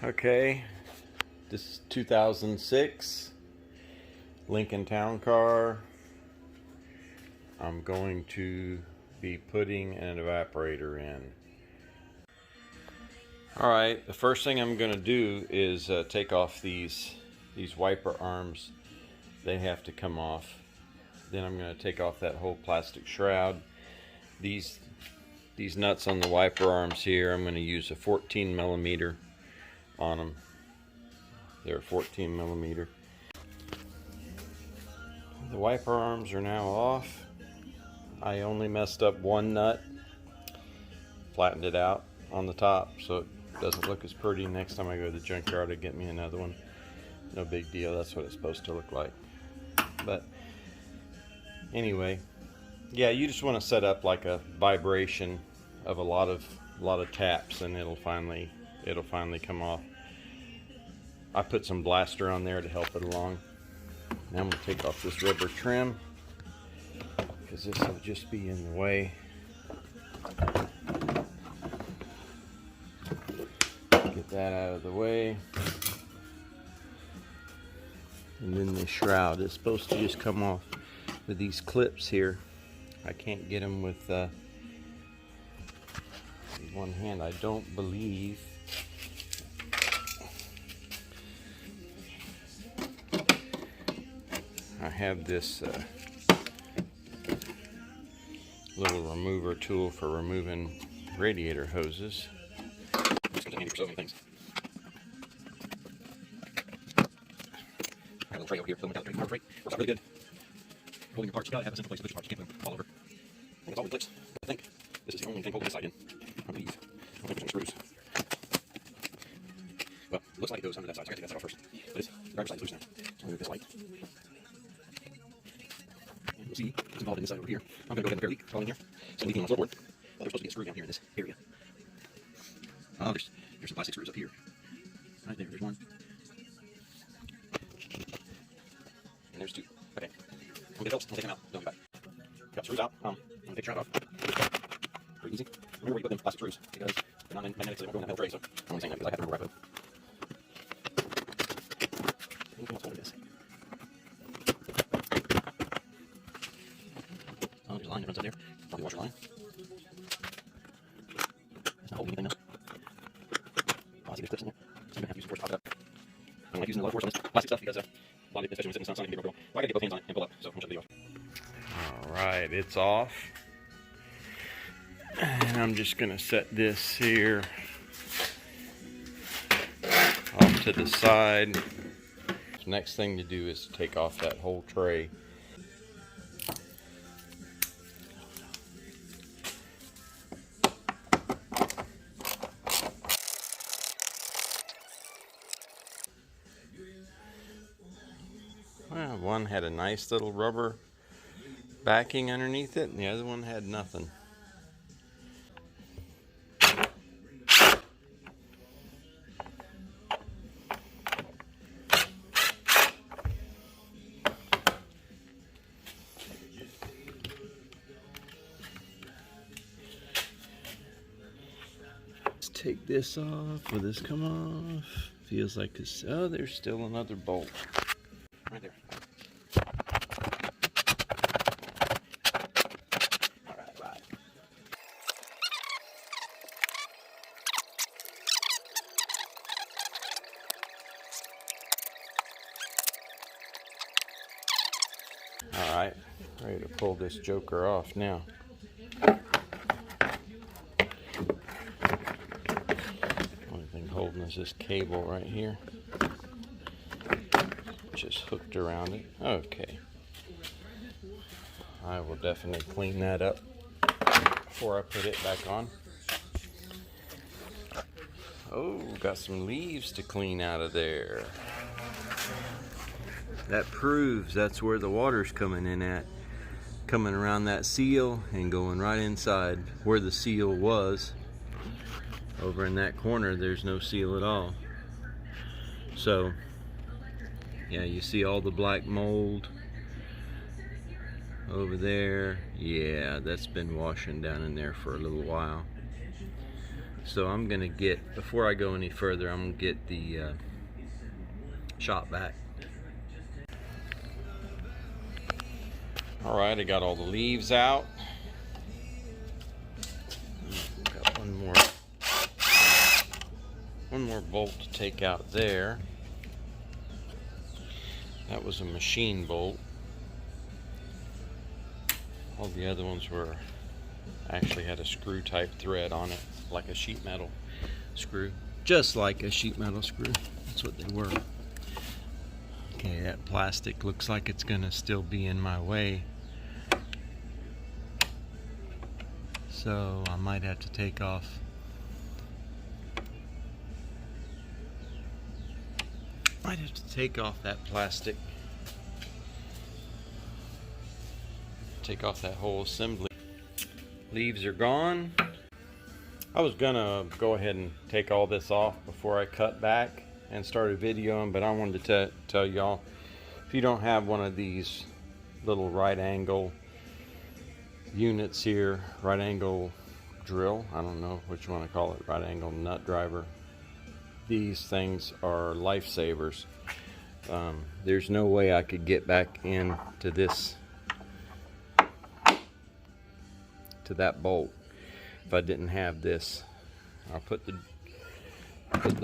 Okay, this is 2006 Lincoln Town Car. I'm going to be putting an evaporator in. Alright, the first thing I'm going to do is take off these wiper arms. They have to come off. Then I'm going to take off that whole plastic shroud. These nuts on the wiper arms here, I'm going to use a 14 millimeter on them. They're 14 millimeter. The wiper arms are now off. I only messed up one nut, flattened it out on the top so it doesn't look as pretty. Next time I go to the junkyard to get me another one. No big deal, that's what it's supposed to look like. But anyway, yeah, you just want to set up like a vibration of a lot of taps, and it'll finally come off. I put some blaster on there to help it along. Now I'm going to take off this rubber trim because this will just be in the way. Get that out of the way. And then the shroud is supposed to just come off with these clips here. I can't get them with one hand, I don't believe. I have this little remover tool for removing radiator hoses. It's handy for so many things. I have a little tray over here, filling out the tray. Works out really good. Holding your parts, you gotta have a simple place to put your parts. You can't put them all over. I think it's all in place. I think this is the only thing holding this side in. I believe. I don't think there's any screws. Well, it looks like it goes under that side, so I gotta take that side off first. But the driver's side is loose now. So I'm gonna move this light. And you'll see what's involved in this side over here. I'm gonna go ahead and repair a leak crawling here. So leaking on the floorboard. There's supposed to be a screw down here in this area. There's some plastic screws up here. Right there, there's one. And there's two. Okay. I'll get those, I'll take them out, they'll be back. Got screws out, I'm gonna take the shroud off. Pretty easy. Remember where you put them plastic screws, because they're not magnetic, so they won't go in that metal tray, so I'm only saying that because I have to remember where I put them. Anything else holding this? Oh, there's a line that runs up there. Probably the washer line. It's not holding anything now. Oh, I see there's clips in there. So I'm gonna have to use some force to pop it up. I don't like using a lot of force on this plastic stuff because a lot of it, especially when it's sitting in the sun, can be broken. Well, I gotta get both hands on it and pull up, so I'm gonna shut the video off. Alright, it's off. And I'm just gonna set this here off to the side. The next thing to do is to take off that whole tray. Well, one had a nice little rubber backing underneath it, and the other one had nothing. Let's take this off. Will this come off? Feels like this. Oh, there's still another bolt. Right there. Right. Alright, ready to pull this joker off now. Only thing holding is this cable right here. Just hooked around it. Okay. I will definitely clean that up before I put it back on. Oh, got some leaves to clean out of there. That proves that's where the water's coming in at. Coming around that seal and going right inside where the seal was. Over in that corner, there's no seal at all. So, yeah, you see all the black mold over there. Yeah, that's been washing down in there for a little while. So I'm gonna get, before I go any further, I'm gonna get the shop vac. All right, I got all the leaves out. Got one more bolt to take out there. That was a machine bolt. All the other ones were actually had a screw type thread on it, like a sheet metal screw, just like a sheet metal screw. That's what they were. Okay, that plastic looks like it's gonna still be in my way, so I might have to take off that plastic, take off that whole assembly. Leaves are gone. I was gonna go ahead and take all this off before I cut back and started videoing, but I wanted to tell y'all, if you don't have one of these little right angle units here, right angle drill, I don't know what you want to call it, right angle nut driver, these things are lifesavers. There's no way I could get back into this, to that bolt, if I didn't have this. I'll put the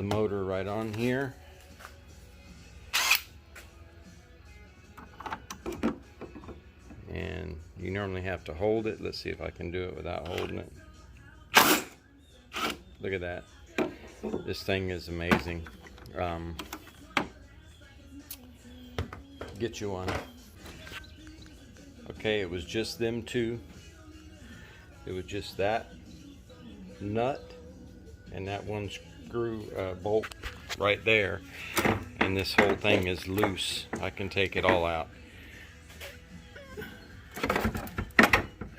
motor right on here, and you normally have to hold it. Let's see if I can do it without holding it. Look at that. This thing is amazing. Get you one. Okay, it was just them two. It was just that nut and that one screw bolt right there, and this whole thing is loose. I can take it all out.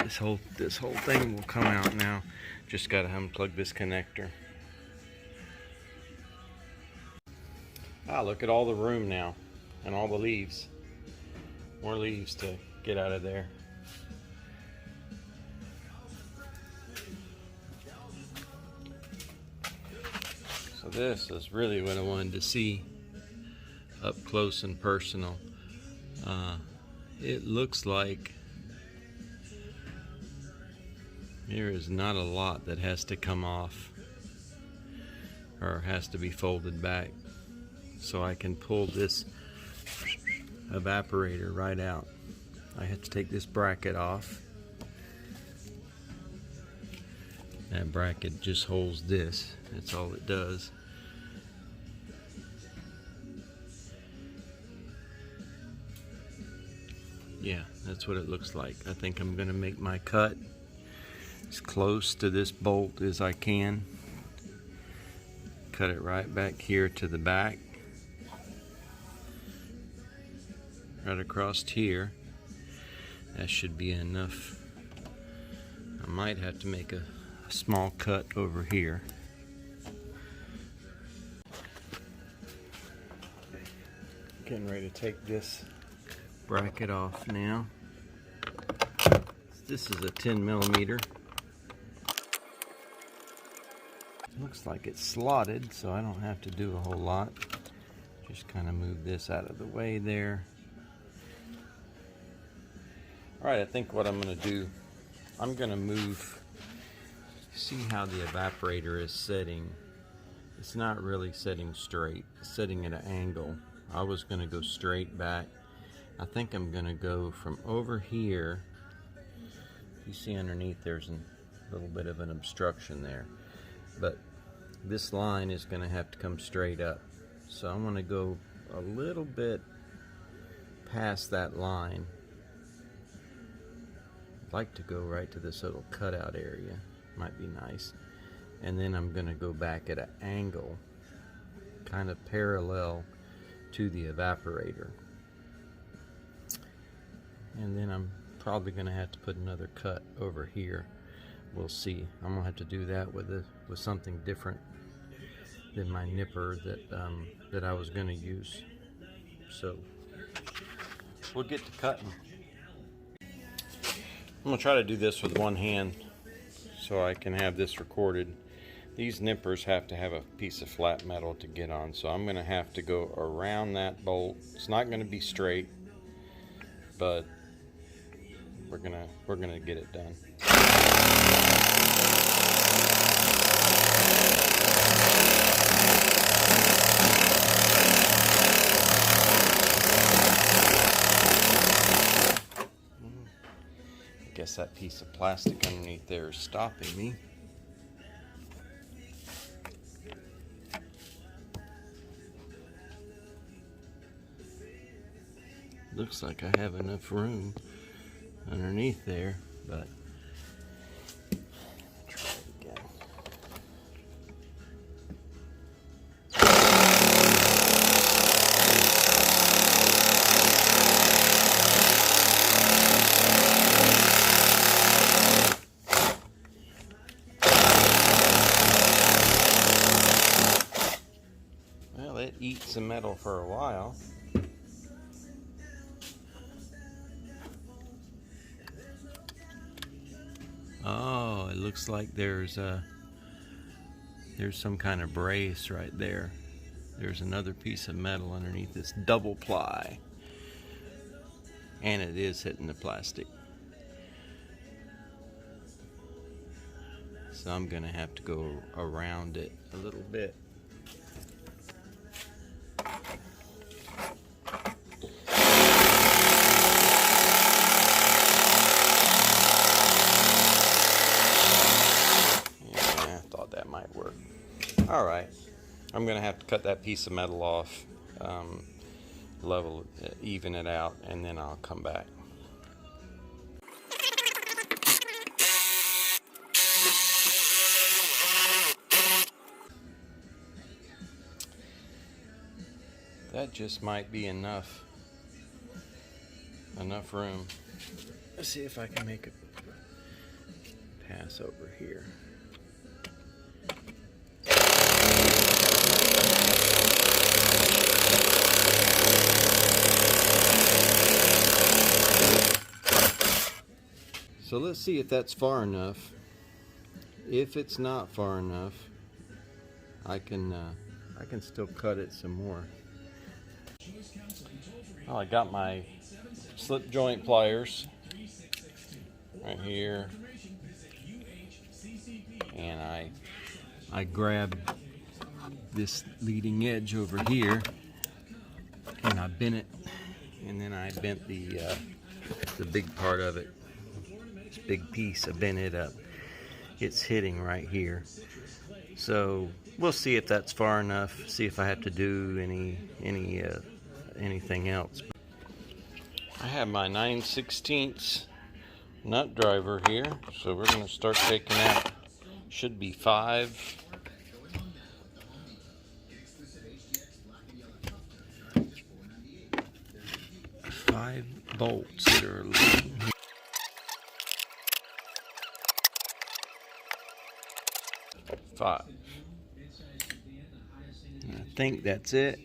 This whole thing will come out now. Just gotta unplug this connector. Ah, look at all the room now and all the leaves. More leaves to get out of there. So this is really what I wanted to see up close and personal. It looks like there is not a lot that has to come off or has to be folded back, so I can pull this evaporator right out. I have to take this bracket off. That bracket just holds this. That's all it does. Yeah, that's what it looks like. I think I'm gonna make my cut as close to this bolt as I can. Cut it right back here to the back. Right across here. That should be enough. I might have to make a small cut over here. Getting ready to take this bracket off now. This is a 10 millimeter. Looks like it's slotted, so I don't have to do a whole lot. Just kind of move this out of the way there. Alright, I think what I'm going to do, I'm going to move, see how the evaporator is setting. It's not really setting straight, it's setting at an angle. I was going to go straight back. I think I'm going to go from over here. You see underneath there's a little bit of an obstruction there. But this line is going to have to come straight up. So I'm going to go a little bit past that line. I'd like to go right to this little cutout area. Might be nice. And then I'm going to go back at an angle, kind of parallel to the evaporator. And then I'm probably going to have to put another cut over here. We'll see. I'm going to have to do that with something different than my nipper that I was going to use. So we'll get to cutting. I'm going to try to do this with one hand so I can have this recorded. these nippers have to have a piece of flat metal to get on, so I'm going to have to go around that bolt. It's not going to be straight, but we're gonna get it done. I guess that piece of plastic underneath there is stopping me. Looks like I have enough room underneath there, but try it again. Well, it eats the metal for a while. Oh, it looks like there's some kind of brace right there. There's another piece of metal underneath this double ply, and it is hitting the plastic. So I'm gonna have to go around it a little bit. Alright, I'm going to have to cut that piece of metal off, level, even it out, and then I'll come back. That just might be enough room. Let's see if I can make a pass over here. So let's see if that's far enough. If it's not far enough, I can still cut it some more. Well, I got my slip joint pliers right here, and I grabbed this leading edge over here, and I bent it, and then I bent the big part of it. This big piece, I bent it up. It's hitting right here. So we'll see if that's far enough. See if I have to do anything else. I have my 9/16 nut driver here, so we're going to start taking out. Should be 5 bolts that are leading. 5. And I think that's it.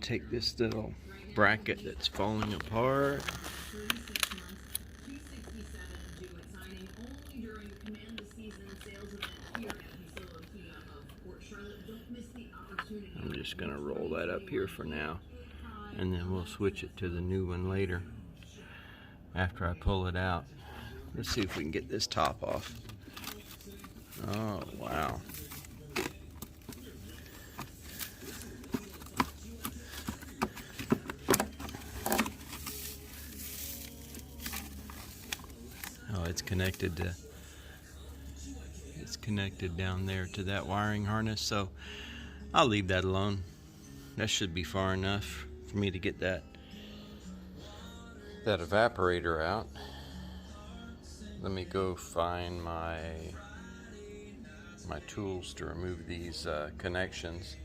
Take this little bracket that's falling apart. I'm just going to roll that up here for now, and then we'll switch it to the new one later after I pull it out. Let's see if we can get this top off. Oh, wow. Oh, it's connected down there to that wiring harness, so I'll leave that alone. That should be far enough for me to get that evaporator out. Let me go find my tools to remove these connections.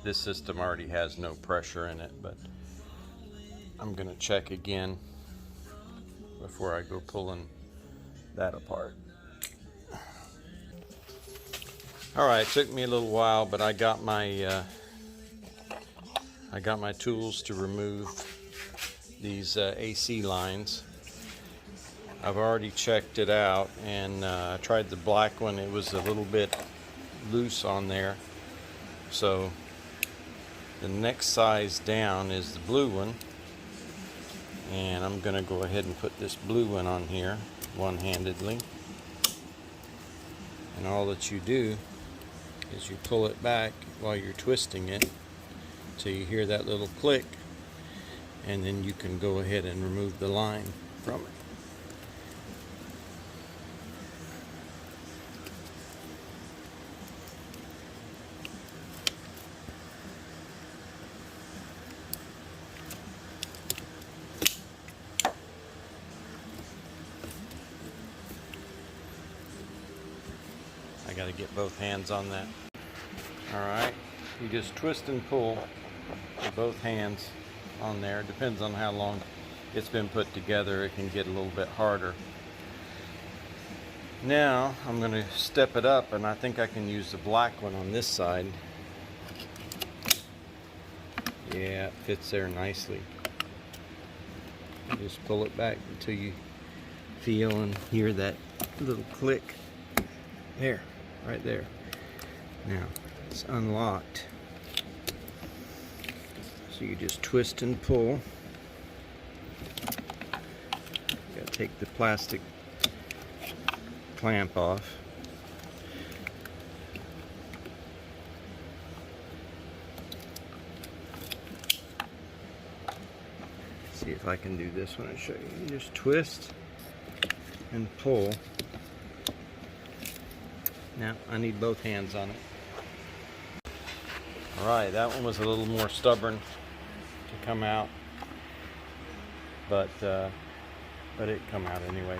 This system already has no pressure in it, but I'm gonna check again before I go pulling that apart. Alright, it took me a little while, but I got my tools to remove these AC lines. I've already checked it out, and I tried the black one. It was a little bit loose on there. So the next size down is the blue one, and I'm going to go ahead and put this blue one on here one-handedly. And all that you do is you pull it back while you're twisting it till you hear that little click, and then you can go ahead and remove the line from it. I got to get both hands on that. Alright, you just twist and pull with both hands on there. Depends on how long it's been put together. It can get a little bit harder. Now I'm going to step it up, and I think I can use the black one on this side. Yeah, it fits there nicely. Just pull it back until you feel and hear that little click. There, right there. Now it's unlocked, so you just twist and pull. You gotta take the plastic clamp off. See if I can do this one and show you. You just twist and pull. Now I need both hands on it. Alright, that one was a little more stubborn to come out, but it come out anyway.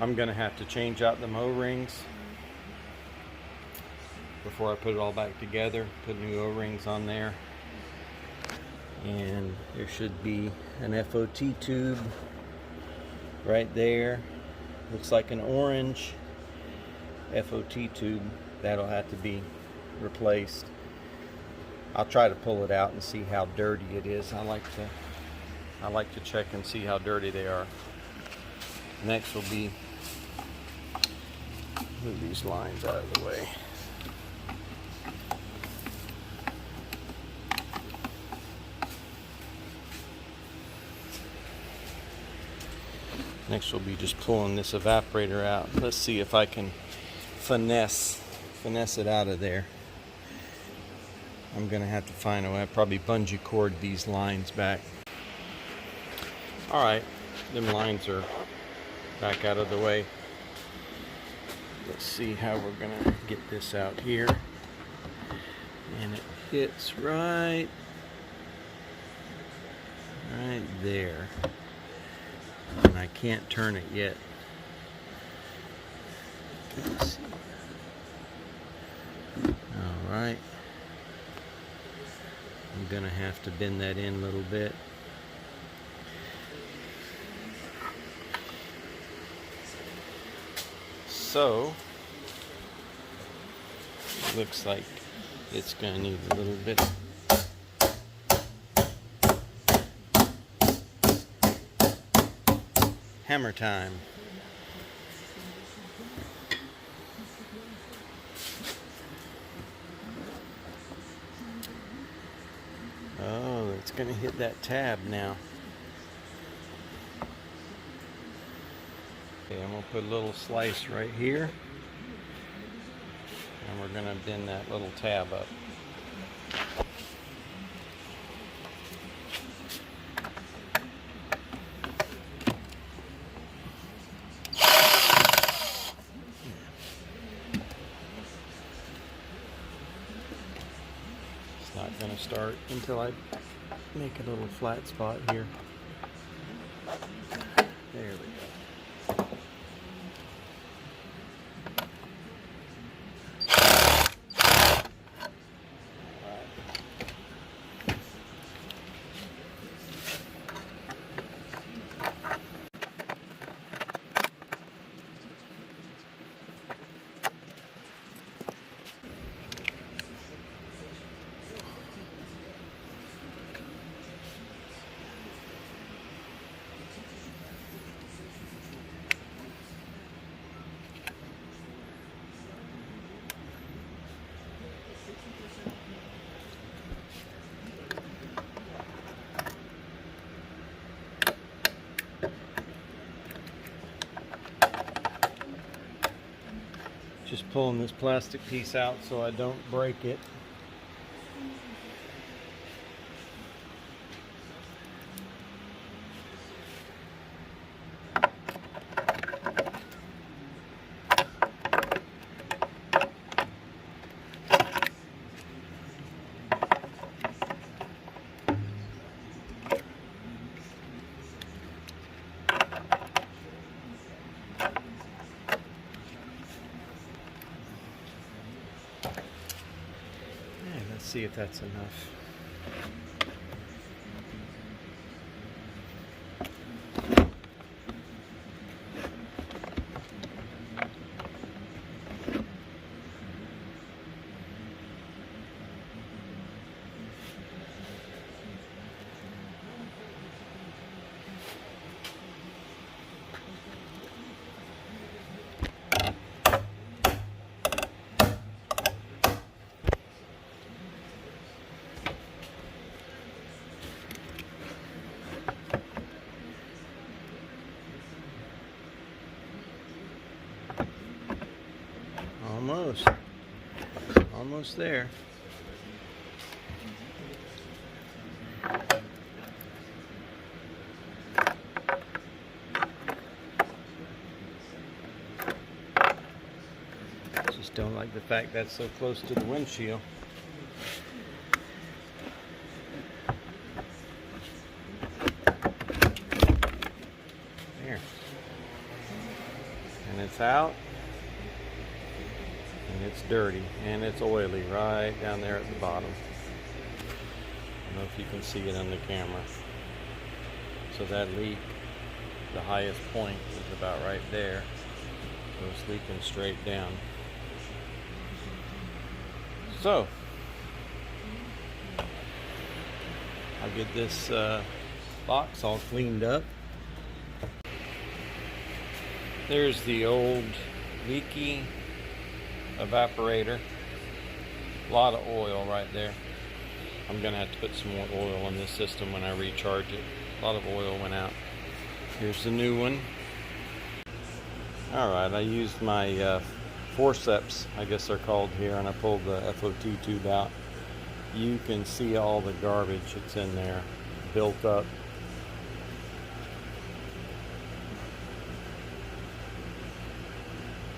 I'm gonna have to change out the O-rings before I put it all back together. Put new O-rings on there, and there should be an FOT tube right there. Looks like an orange FOT tube. That'll have to be replaced. I'll try to pull it out and see how dirty it is. I like to check and see how dirty they are. Next will be move these lines out of the way. Next will be just pulling this evaporator out. Let's see if I can finesse it out of there. I'm gonna have to find a way. I'll probably bungee cord these lines back. Alright, them lines are back out of the way. Let's see how we're gonna get this out here. And it hits right there. And I can't turn it yet. Let's see. Alright. I'm gonna have to bend that in a little bit. So it looks like it's gonna need a little bit hammer time. Oh, it's going to hit that tab now. Okay, I'm going to put a little slice right here, and we're going to bend that little tab up. Not going to start until I make a little flat spot here. There we go. Pulling this plastic piece out so I don't break it. Let's see if that's enough. Almost there. Just don't like the fact that's so close to the windshield. There. And it's out. And it's dirty and it's oily right down there at the bottom. I don't know if you can see it on the camera. So that leak, the highest point is about right there. So it's leaking straight down. So I'll get this box all cleaned up. There's the old leaky evaporator. A lot of oil right there. I'm gonna have to put some more oil on this system when I recharge it. A lot of oil went out. Here's the new one. Alright, I used my forceps, I guess they're called here, and I pulled the FOT tube out. You can see all the garbage that's in there built up.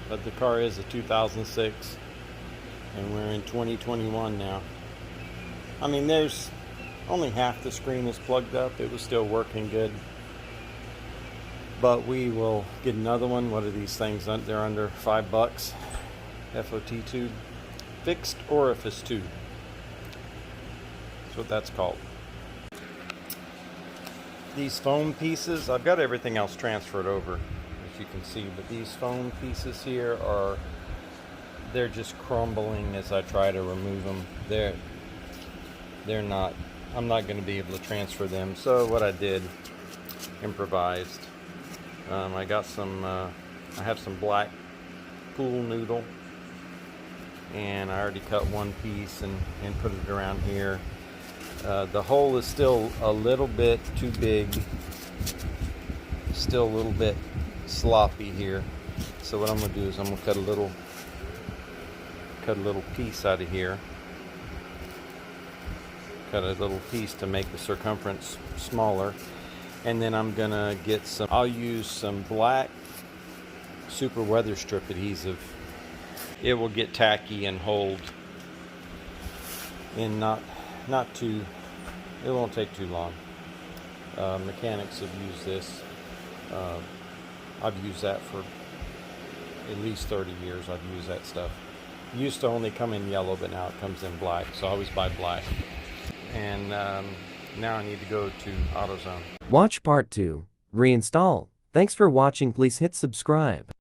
But the car is a 2006 and we're in 2021 now. I mean, there's only half the screen is plugged up. It was still working good. But we will get another one. What are these things? They're under $5. FOT tube. Fixed orifice tube. That's what that's called. These foam pieces, I've got everything else transferred over, as you can see, but these foam pieces here they're just crumbling as I try to remove them. They're not, I'm not going to be able to transfer them. So what I did, improvised. I got some, I have some black pool noodle, and I already cut one piece and put it around here. The hole is still a little bit too big, still a little bit sloppy here. So what I'm going to do is I'm going to cut a little piece out of here. Cut a little piece to make the circumference smaller. And then I'm going to get some, I'll use some black super weather strip adhesive. It will get tacky and hold in not too, it won't take too long. Mechanics have used this. I've used that for at least 30 years. I've used that stuff. It used to only come in yellow, but now it comes in black, so I always buy black. And now I need to go to AutoZone. Watch part 2. Reinstall. Thanks for watching. Please hit subscribe.